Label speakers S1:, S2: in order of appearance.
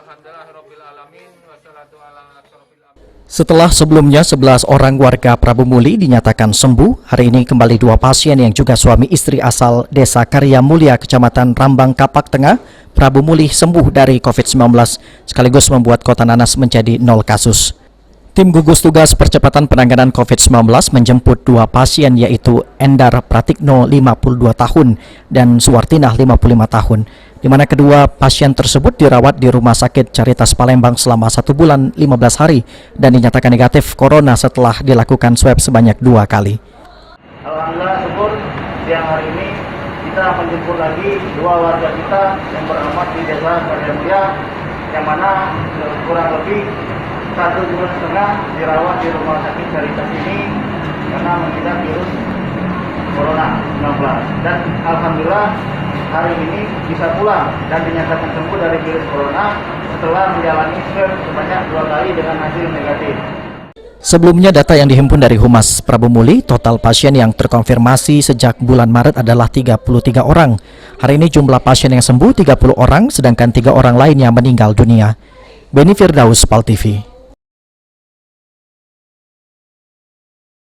S1: Alhamdulillahirobbilalamin. Wassalatu ala asyrofil anbiya.
S2: Setelah sebelumnya 11 orang warga Prabu Muli dinyatakan sembuh, hari ini kembali 2 pasien yang juga suami istri asal Desa Karya Mulia, Kecamatan Rambang Kapak Tengah, Prabu Muli sembuh dari COVID-19, sekaligus membuat Kota Nanas menjadi 0 kasus. Tim gugus tugas percepatan penanganan COVID-19 menjemput 2 pasien, yaitu Endar Pratikno 52 tahun dan Suwartinah 55 tahun, di mana kedua pasien tersebut dirawat di Rumah Sakit Caritas Palembang selama 1 bulan 15 hari dan dinyatakan negatif corona setelah dilakukan swab sebanyak 2 kali.
S3: Alhamdulillah, syukur siang hari ini kita menjemput lagi 2 warga kita yang beralamat di Desa Karya Mulia, yang mana kurang lebih 1,5 bulan dirawat di Rumah Sakit Caritas ini karena mengidap virus corona 19, dan alhamdulillah hari ini bisa pulang dan dinyatakan sembuh dari virus corona setelah menjalani swab sebanyak 2 kali dengan hasil negatif.
S2: Sebelumnya data yang dihimpun dari Humas Prabu Muli, total pasien yang terkonfirmasi sejak bulan Maret adalah 33 orang. Hari ini jumlah pasien yang sembuh 30 orang, sedangkan 3 orang lainnya meninggal dunia. Beni Firdaus, PAL TV.